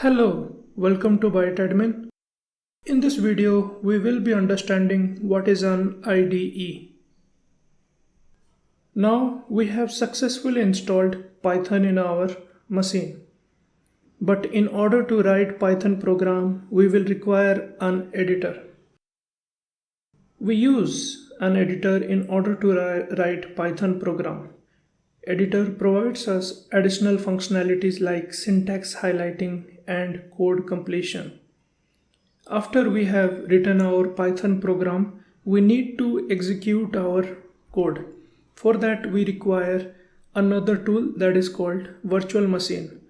Hello, welcome to ByteAdmin. In this video, we will be understanding what is an IDE. Now we have successfully installed Python in our machine. But in order to write Python program, we will require an editor. We use an editor in order to write Python program. Editor provides us additional functionalities like syntax highlighting and code completion. After we have written our Python program, we need to execute our code. For that, we require another tool that is called virtual machine.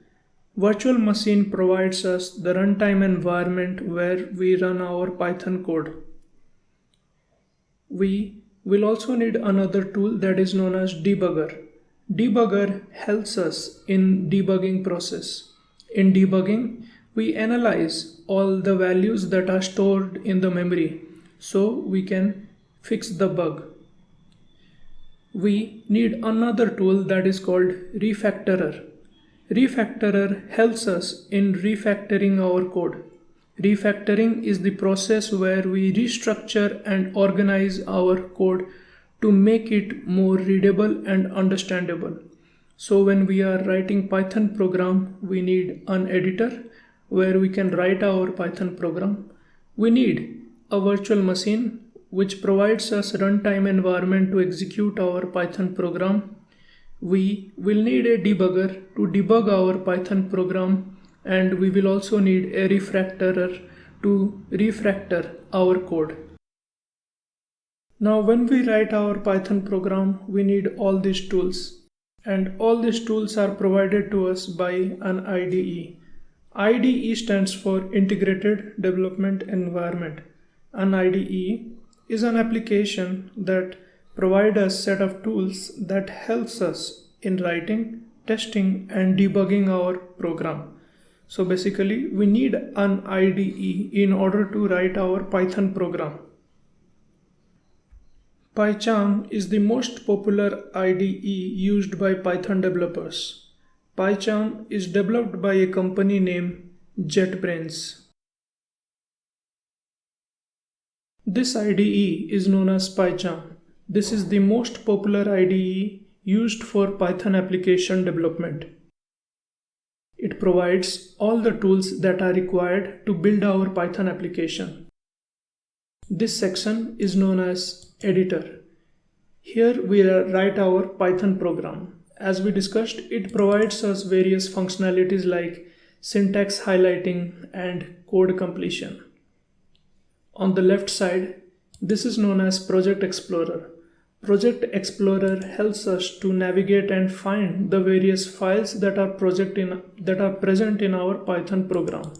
Virtual machine provides us the runtime environment where we run our Python code. We will also need another tool that is known as debugger. Debugger helps us in debugging process. In debugging, we analyze all the values that are stored in the memory so we can fix the bug. We need another tool that is called refactorer. Refactorer helps us in refactoring our code. Refactoring is the process where we restructure and organize our code to make it more readable and understandable. So when we are writing Python program, we need an editor where we can write our Python program. We need a virtual machine which provides us runtime environment to execute our Python program. We will need a debugger to debug our Python program, and we will also need a refactorer to refactor our code. Now when we write our Python program, we need all these tools, and all these tools are provided to us by an IDE. IDE stands for Integrated Development Environment. An IDE is an application that provides a set of tools that helps us in writing, testing, and debugging our program. So basically, we need an IDE in order to write our Python program. PyCharm is the most popular IDE used by Python developers. PyCharm is developed by a company named JetBrains. This IDE is known as PyCharm. This is the most popular IDE used for Python application development. It provides all the tools that are required to build our Python application. This section is known as editor. Here we write our Python program. As we discussed, it provides us various functionalities like syntax highlighting and code completion. On the left side, this is known as Project Explorer. Project Explorer helps us to navigate and find the various files that are present in our Python program.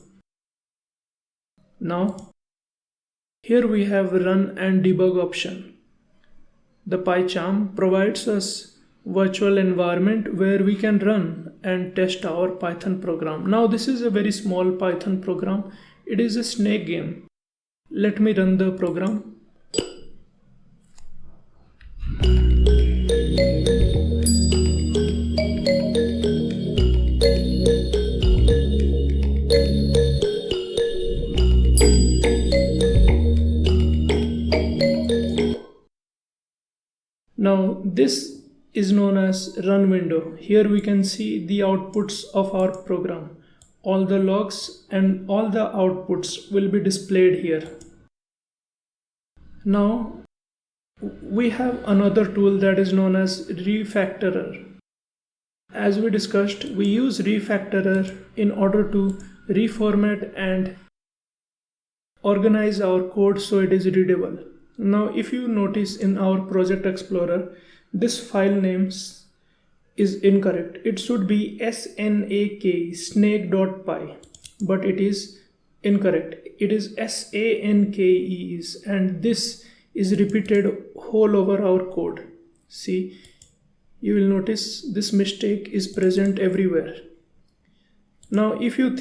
Now, here we have Run and Debug option. The PyCharm provides us virtual environment where we can run and test our Python program. Now this is a very small Python program. It is a snake game. Let me run the program. Now this is known as run window. Here we can see the outputs of our program. All the logs and all the outputs will be displayed here. Now we have another tool that is known as refactorer. As we discussed, we use refactorer in order to reformat and organize our code so it is readable. Now if you notice in our Project Explorer, this file name is incorrect. It should be snake.py, but it is incorrect. It is sankes, and this is repeated all over our code. See, you will notice this mistake is present everywhere. Now if you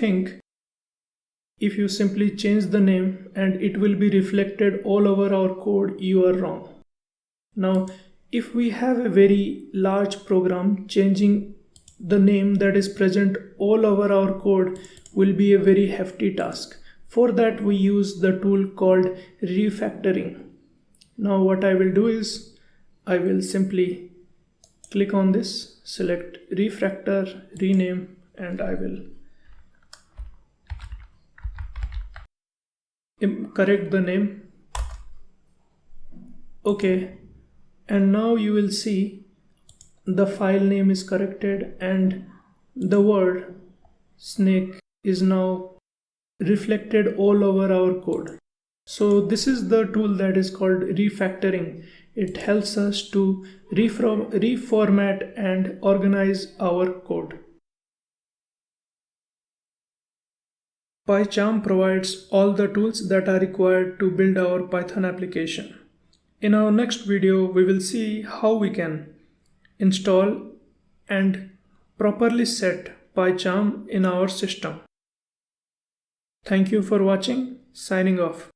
simply change the name and it will be reflected all over our code, you are wrong. Now if we have a very large program changing the name that is present all over our code, will be a very hefty task. For that we use the tool called refactoring. Now what I will do is I will simply click on this, select refactor, rename, and I will correct the name. Okay, and now you will see the file name is corrected and the word snake is now reflected all over our code. So this is the tool that is called refactoring. It helps us to reformat and organize our code. PyCharm provides all the tools that are required to build our Python application. In our next video, we will see how we can install and properly set PyCharm in our system. Thank you for watching. Signing off.